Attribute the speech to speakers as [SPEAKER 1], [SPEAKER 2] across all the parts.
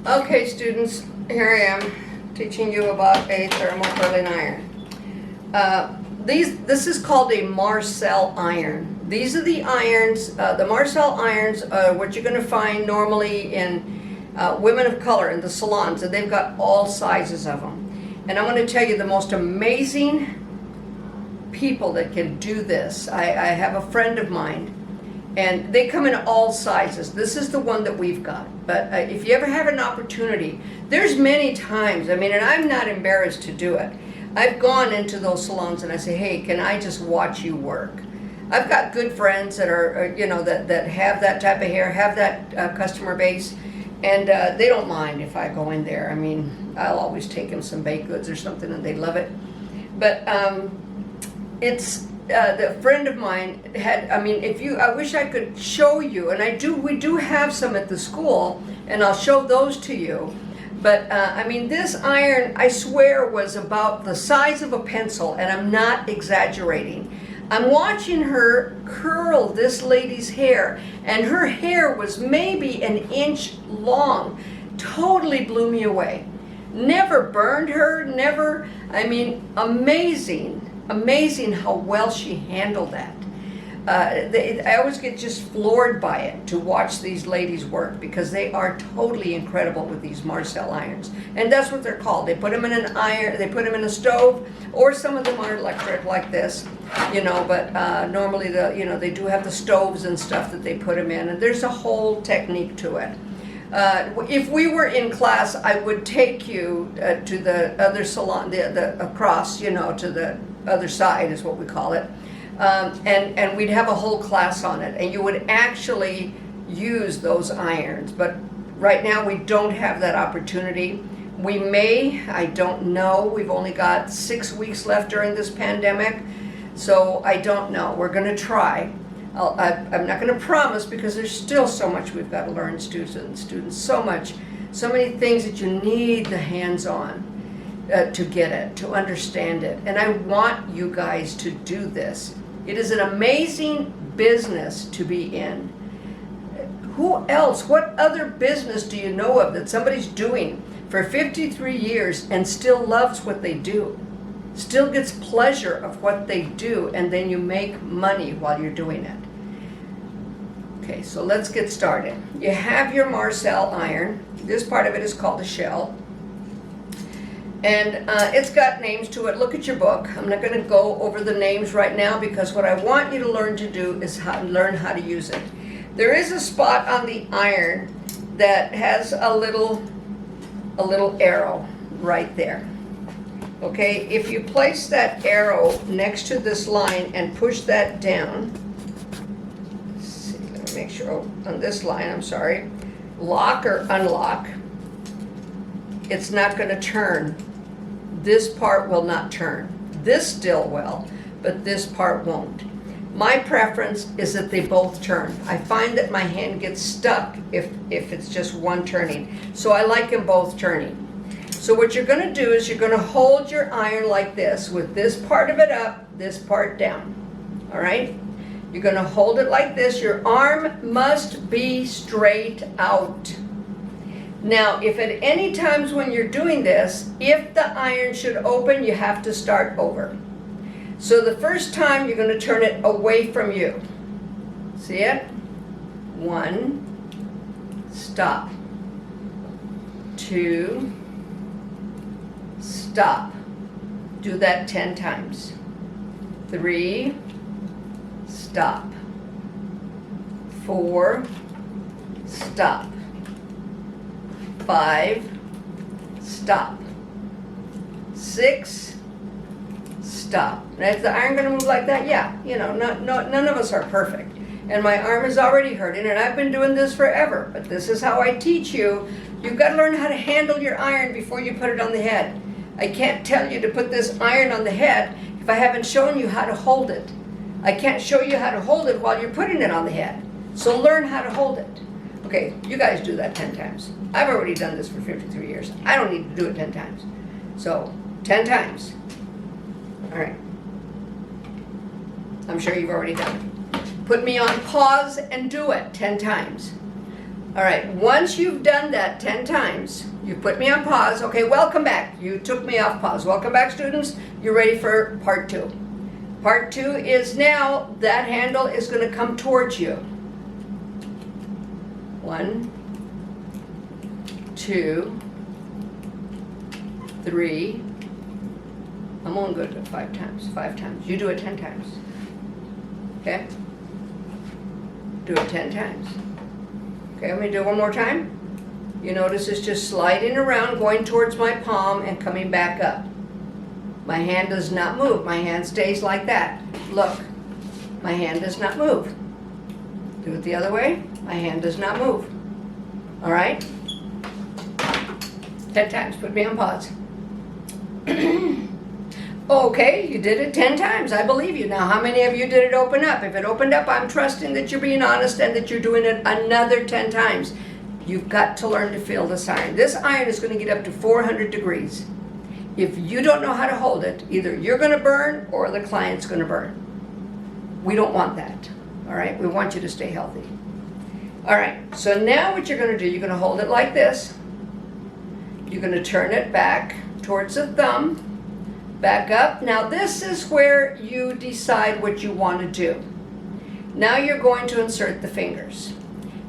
[SPEAKER 1] Okay, students, here I am teaching you about a thermal curling iron. This is called a Marcel iron. These are the irons, the Marcel irons are what you're going to find normally in women of color in the salons, and they've got all sizes of them. And I'm going to tell you the most amazing people that can do this. I have a friend of mine, and they come in all sizes. This is the one that we've got. But if you ever have an opportunity, there's many times, I mean, and I'm not embarrassed to do it. I've gone into those salons and I say, hey, can I just watch you work? I've got good friends that are, you know, that have that type of hair, have that customer base, and they don't mind if I go in there. I mean, I'll always take them some baked goods or something, and they love it. But it's the friend of mine had. I mean, I wish I could show you, and we do have some at the school, and I'll show those to you. But I mean, this iron, I swear, was about the size of a pencil, and I'm not exaggerating. I'm watching her curl this lady's hair, and her hair was maybe an inch long. Totally blew me away. Never burned her, never, I mean, amazing how well she handled that. I always get just floored by it to watch these ladies work, because they are totally incredible with these Marcel irons. And that's what they're called. They put them in an iron, they put them in a stove, or some of them are electric like this, you know, but normally they do have the stoves and stuff that they put them in, and there's a whole technique to it. If we were in class, I would take you to the other salon, the across, you know, to the other side is what we call it. And we'd have a whole class on it, and you would actually use those irons. But right now we don't have that opportunity. We may, I don't know. We've only got 6 weeks left during this pandemic, so I don't know. We're going to try. I'm not going to promise, because there's still so much we've got to learn, students, so many things that you need the hands-on to get it, to understand it. And I want you guys to do this. It is an amazing business to be in. Who else, what other business do you know of that somebody's doing for 53 years and still loves what they do? Still gets pleasure of what they do, and then you make money while you're doing it. Okay, so let's get started. You have your Marcel iron. This part of it is called a shell. And it's got names to it. Look at your book. I'm not going to go over the names right now, because what I want you to learn to do is learn how to use it. There is a spot on the iron that has a little arrow right there. Okay, if you place that arrow next to this line and push that down, let's see, let me make sure, on this line, I'm sorry, lock or unlock, it's not going to turn. This part will not turn. This still will, but this part won't. My preference is that they both turn. I find that my hand gets stuck if it's just one turning. So I like them both turning. So what you're going to do is you're going to hold your iron like this, with this part of it up, this part down. All right? You're going to hold it like this. Your arm must be straight out. Now, if at any times when you're doing this, if the iron should open, you have to start over. So the first time you're going to turn it away from you. See it? 1, stop. 2, stop. Do that 10 times. 3, stop. 4, stop. 5, stop. 6, stop. Now, is the iron going to move like that? Yeah, you know, none of us are perfect. And my arm is already hurting, and I've been doing this forever. But this is how I teach you. You've got to learn how to handle your iron before you put it on the head. I can't tell you to put this iron on the head if I haven't shown you how to hold it. I can't show you how to hold it while you're putting it on the head. So learn how to hold it. Okay, you guys do that 10 times. I've already done this for 53 years. I don't need to do it 10 times. So, 10 times. All right. I'm sure you've already done it. Put me on pause and do it 10 times. All right, once you've done that 10 times, you put me on pause. Okay, welcome back. You took me off pause. Welcome back, students. You're ready for part 2. Part 2 is now that handle is going to come towards you. 1, 2, 3. I'm only going to do it 5 times. 5 times. You do it 10 times. Okay? Do it 10 times. Okay, let me do it one more time. You notice it's just sliding around, going towards my palm and coming back up. My hand does not move. My hand stays like that. Look, my hand does not move. Do it the other way. My hand does not move. All right? 10 times. Put me on pause. Okay, you did it 10 times. I believe you. Now, how many of you did it open up? If it opened up, I'm trusting that you're being honest and that you're doing it another 10 times. You've got to learn to feel this iron. This iron is going to get up to 400 degrees. If you don't know how to hold it, either you're going to burn or the client's going to burn. We don't want that. All right? We want you to stay healthy. All right, so now what you're going to do, you're going to hold it like this. You're going to turn it back towards the thumb. Back up. Now this is where you decide what you want to do. Now you're going to insert the fingers.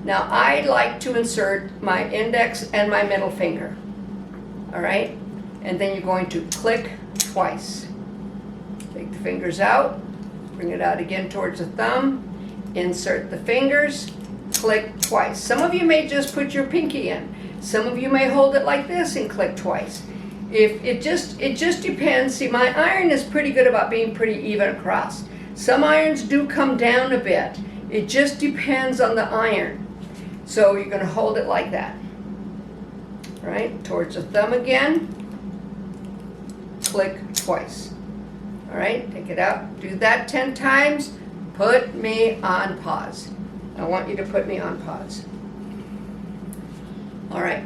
[SPEAKER 1] Now I like to insert my index and my middle finger. All right? And then you're going to click twice. Take the fingers out. Bring it out again towards the thumb. Insert the fingers. Click twice. Some of you may just put your pinky in. Some of you may hold it like this and click twice. If it just depends. See, my iron is pretty good about being pretty even across. Some irons do come down a bit. It just depends on the iron. So you're going to hold it like that. All right, towards the thumb again. Click twice. All right, take it out. Do that 10 times. Put me on pause. I want you to put me on pause. All right.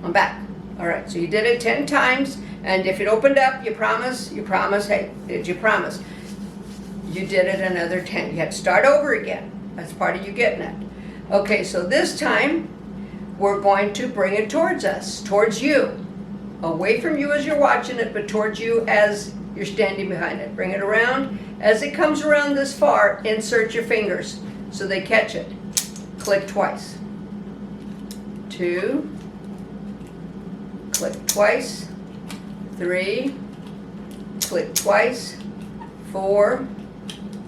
[SPEAKER 1] I'm back. All right, so you did it 10 times, and if it opened up, you promise, hey, did you promise? You did it another 10. You had to start over again. That's part of you getting it. Okay, so this time, we're going to bring it towards us, towards you. Away from you as you're watching it, but towards you as you're standing behind it. Bring it around. As it comes around this far, insert your fingers so they catch it. Click twice. 2. Click twice. 3. Click twice. 4.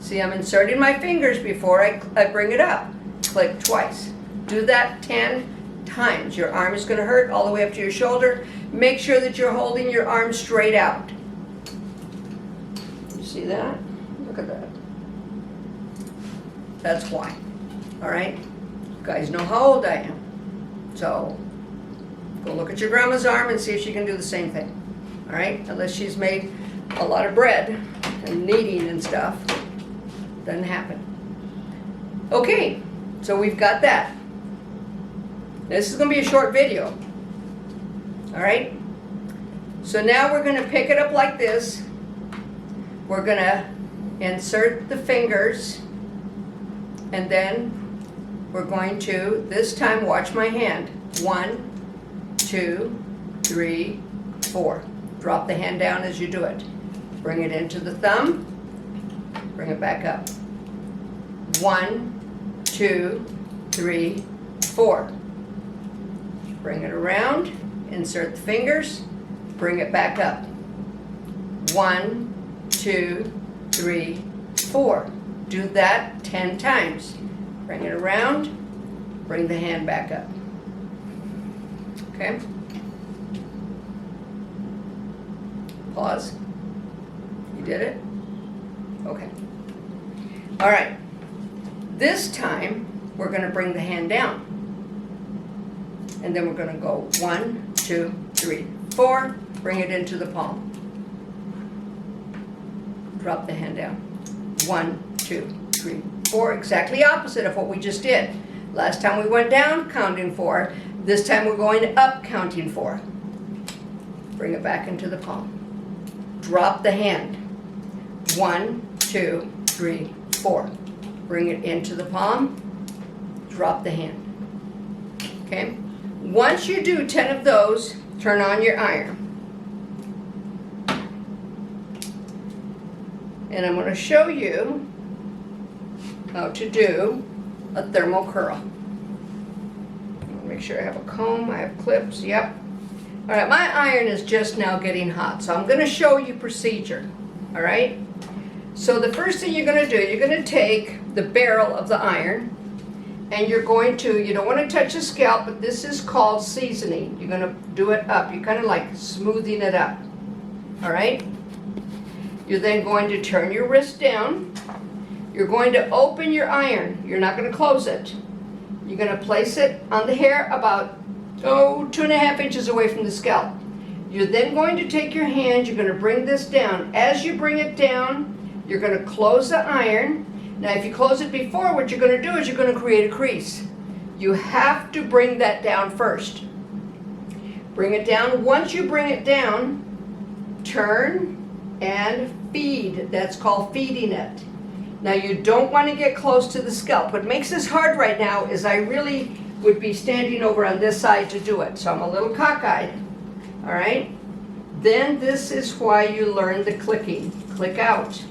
[SPEAKER 1] See, I'm inserting my fingers before I bring it up. Click twice. Do that 10 times. Your arm is going to hurt all the way up to your shoulder. Make sure that you're holding your arm straight out. You see that? Look at that. That's why. All right? You guys know how old I am. So, go look at your grandma's arm and see if she can do the same thing. All right? Unless she's made a lot of bread and kneading and stuff. Doesn't happen. Okay, so we've got that. This is going to be a short video. All right? So now we're going to pick it up like this. We're going to insert the fingers. And then we're going to, this time, watch my hand. 1, 2, 3, 4. Drop the hand down as you do it. Bring it into the thumb. Bring it back up. 1, 2, 3, 4. Bring it around. Insert the fingers. Bring it back up. 1, 2, 3, 4. Do that 10 times. Bring it around. Bring the hand back up. Okay? Pause. You did it? Okay. All right. This time, we're going to bring the hand down. And then we're going to go 1, 2, 3, 4. Bring it into the palm. Drop the hand down. 1, 2, 3, 4. Exactly opposite of what we just did. Last time we went down, counting 4. This time we're going up, counting 4. Bring it back into the palm. Drop the hand. 1, 2, 3, 4. Bring it into the palm. drop the hand. Okay? Once you do 10 of those, turn on your iron. And I'm going to show you how to do a thermal curl. Make sure I have a comb, I have clips, yep. All right, my iron is just now getting hot, so I'm going to show you procedure, all right? So the first thing you're going to do, you're going to take the barrel of the iron, and you're going to, you don't want to touch the scalp, but this is called seasoning. You're going to do it up. You're kind of like smoothing it up, all right? You're then going to turn your wrist down. You're going to open your iron. You're not going to close it. You're going to place it on the hair about, 2.5 inches away from the scalp. You're then going to take your hand, you're going to bring this down. As you bring it down, you're going to close the iron. Now if you close it before, what you're going to do is you're going to create a crease. You have to bring that down first. Bring it down. Once you bring it down, turn and feed. That's called feeding it. Now you don't want to get close to the scalp. What makes this hard right now is I really would be standing over on this side to do it. So I'm a little cockeyed. All right? Then this is why you learn the clicking. Click out.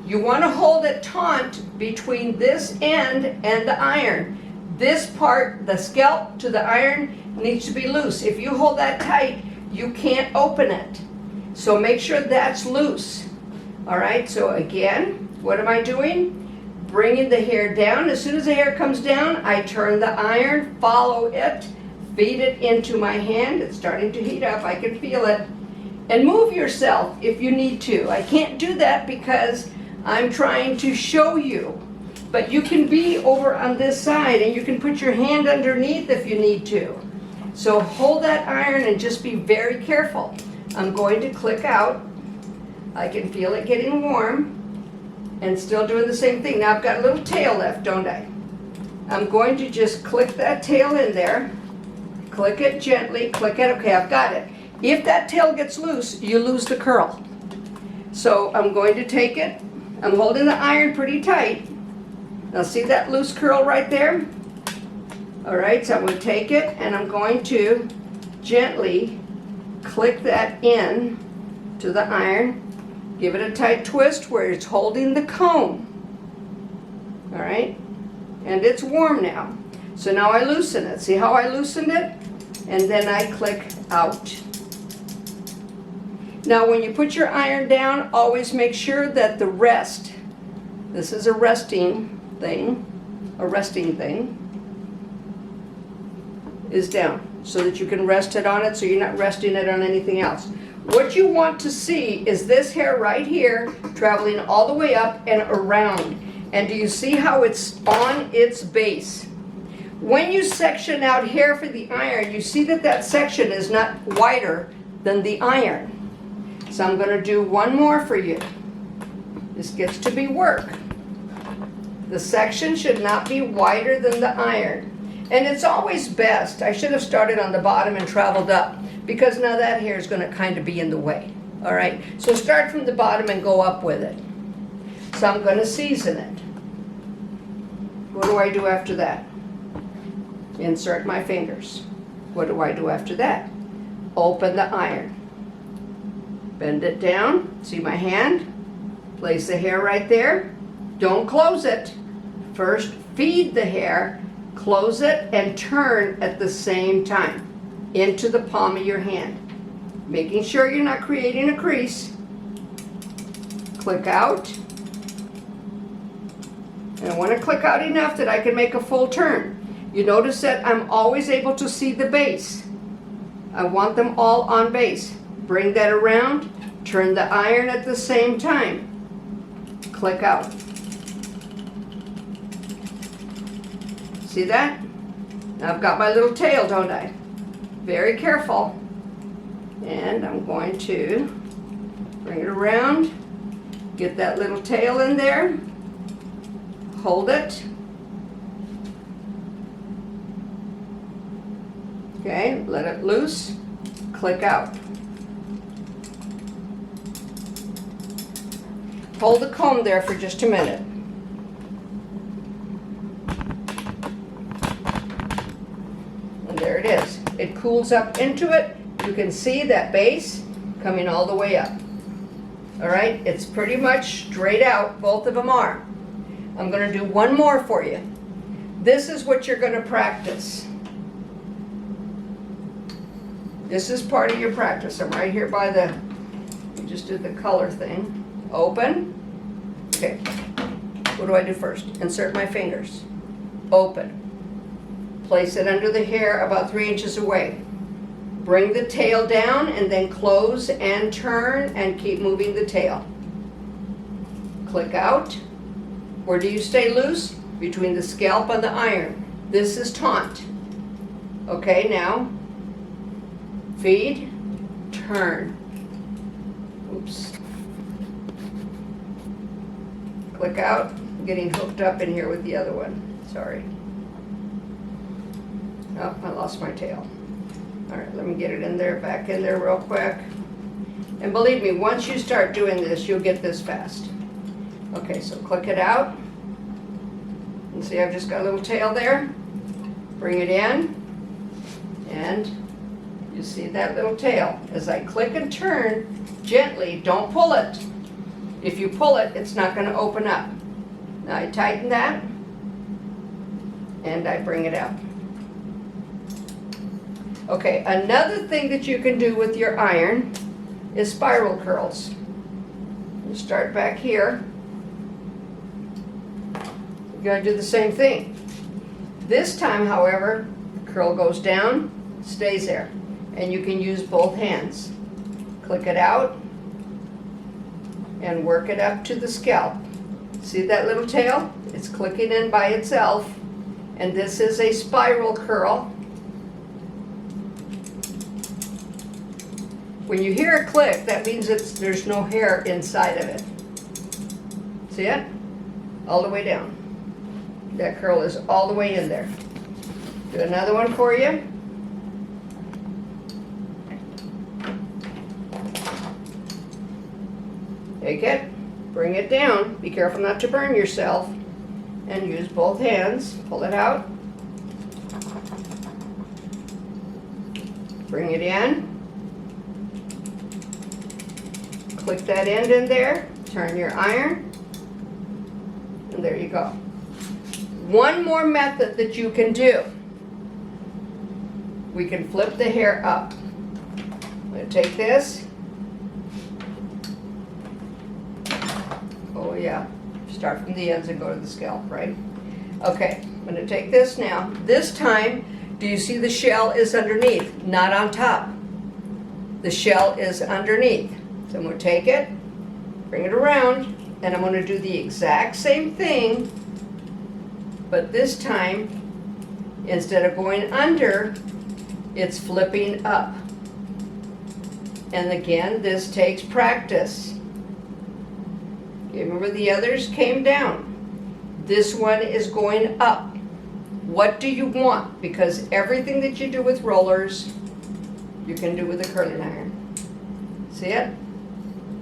[SPEAKER 1] You want to hold it taut between this end and the iron. This part, the scalp to the iron, needs to be loose. If you hold that tight, you can't open it. So make sure that's loose. All right? So again, what am I doing? Bringing the hair down. As soon as the hair comes down, I turn the iron, follow it, feed it into my hand. It's starting to heat up. I can feel it. And move yourself if you need to. I can't do that because I'm trying to show you. But you can be over on this side and you can put your hand underneath if you need to. So hold that iron and just be very careful. I'm going to click out. I can feel it getting warm. And still doing the same thing. Now I've got a little tail left, don't I? I'm going to just click that tail in there. Click it gently, click it. Okay, I've got it. If that tail gets loose, you lose the curl. So I'm going to take it. I'm holding the iron pretty tight. Now see that loose curl right there? All right, so I'm going to take it and I'm going to gently click that in to the iron. Give it a tight twist where it's holding the comb. All right? And it's warm now. So now I loosen it. See how I loosened it? And then I click out. Now when you put your iron down, always make sure that the rest, this is a resting thing, is down so that you can rest it on it so you're not resting it on anything else. What you want to see is this hair right here traveling all the way up and around. And do you see how it's on its base? When you section out hair for the iron, you see that that section is not wider than the iron. So I'm going to do one more for you. This gets to be work. The section should not be wider than the iron. And it's always best, I should have started on the bottom and traveled up, because now that hair is going to kind of be in the way. All right, so start from the bottom and go up with it. So I'm going to season it. What do I do after that? Insert my fingers. What do I do after that? Open the iron. Bend it down. See my hand? Place the hair right there. Don't close it. First, feed the hair, close it, and turn at the same time into the palm of your hand. Making sure you're not creating a crease. Click out. And I want to click out enough that I can make a full turn. You notice that I'm always able to see the base. I want them all on base. Bring that around, turn the iron at the same time. Click out. See that? Now I've got my little tail, don't I? Very careful. And I'm going to bring it around, get that little tail in there, hold it. Okay, let it loose, click out. Hold the comb there for just a minute. it cools up into it, you can see that base coming all the way up. All right, it's pretty much straight out, both of them are. I'm going to do one more for you. This is what you're going to practice. This is part of your practice. I'm right here by the, we just did the color thing. Open. Okay, what do I do first? Insert my fingers. Open. Place it under the hair about 3 inches away. Bring the tail down and then close and turn and keep moving the tail. Click out. Where do you stay loose? Between the scalp and the iron. This is taunt. Okay, now feed, turn. Oops. Click out. I'm getting hooked up in here with the other one. Sorry. Oh, I lost my tail. All right, let me get it in there, back in there real quick. And believe me, once you start doing this, you'll get this fast. Okay, so click it out. And see, I've just got a little tail there. Bring it in. And you see that little tail. As I click and turn, gently, don't pull it. If you pull it, it's not going to open up. Now I tighten that. And I bring it out. Okay, another thing that you can do with your iron is spiral curls. You start back here. You're going to do the same thing. This time, however, the curl goes down, stays there, and you can use both hands. Click it out and work it up to the scalp. See that little tail? It's clicking in by itself, and this is a spiral curl. When you hear a click, that means there's no hair inside of it. See it? All the way down. That curl is all the way in there. Do another one for you. Take it, bring it down. Be careful not to burn yourself. And use both hands. Pull it out. Bring it in. Click that end in there, turn your iron, and there you go. One more method that you can do. We can flip the hair up. I'm going to take this. Oh yeah, start from the ends and go to the scalp, right? Okay, I'm going to take this now. This time, do you see the shell is underneath, not on top? The shell is underneath. So I'm going to take it, bring it around, and I'm going to do the exact same thing, but this time, instead of going under, it's flipping up. And again, this takes practice. Okay, remember the others came down. This one is going up. What do you want? Because everything that you do with rollers, you can do with a curling iron. See it?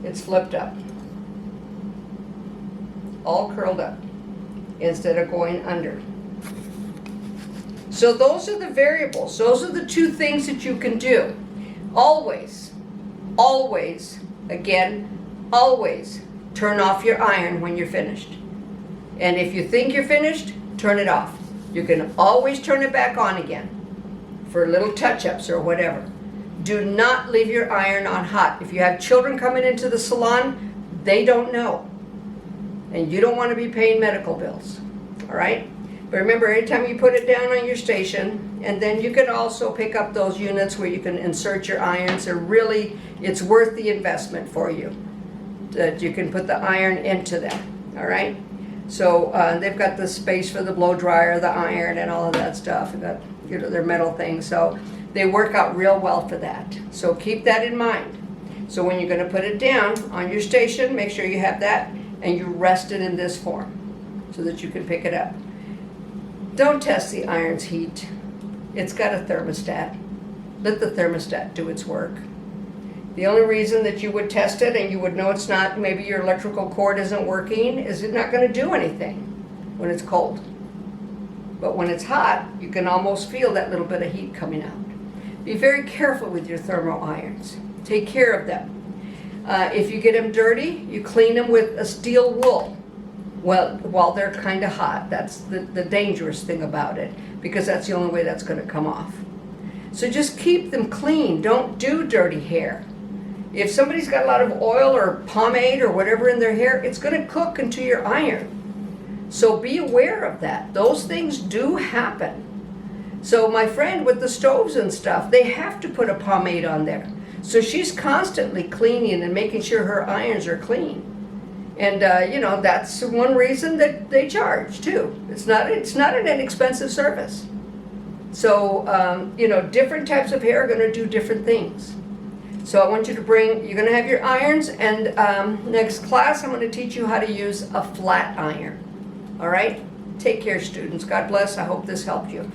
[SPEAKER 1] It's flipped up. All curled up instead of going under. So those are the variables. Those are the two things that you can do. Always, always, again, always turn off your iron when you're finished. And if you think you're finished, turn it off. You can always turn it back on again for little touch-ups or whatever. Do not leave your iron on hot. If you have children coming into the salon, they don't know. And you don't want to be paying medical bills. All right? But remember, anytime you put it down on your station, and then you can also pick up those units where you can insert your irons. They're really, it's worth the investment for you. That you can put the iron into them. All right? So they've got the space for the blow dryer, the iron, and all of that stuff. They've got, you know, their metal things. So they work out real well for that. So keep that in mind. So when you're going to put it down on your station, make sure you have that and you rest it in this form so that you can pick it up. Don't test the iron's heat. It's got a thermostat. Let the thermostat do its work. The only reason that you would test it and you would know it's not, maybe your electrical cord isn't working, is it's not going to do anything when it's cold. But when it's hot, you can almost feel that little bit of heat coming out. Be very careful with your thermal irons. Take care of them. If you get them dirty, you clean them with a steel wool. Well, while they're kind of hot. That's the dangerous thing about it, because that's the only way that's going to come off. So just keep them clean. Don't do dirty hair. If somebody's got a lot of oil or pomade or whatever in their hair, it's going to cook into your iron. So be aware of that. Those things do happen. So my friend with the stoves and stuff, they have to put a pomade on there. So she's constantly cleaning and making sure her irons are clean. And that's one reason that they charge too. It's not an inexpensive service. So different types of hair are going to do different things. So I want you to you're going to have your irons, and next class I'm going to teach you how to use a flat iron. All right? Take care, students. God bless. I hope this helped you.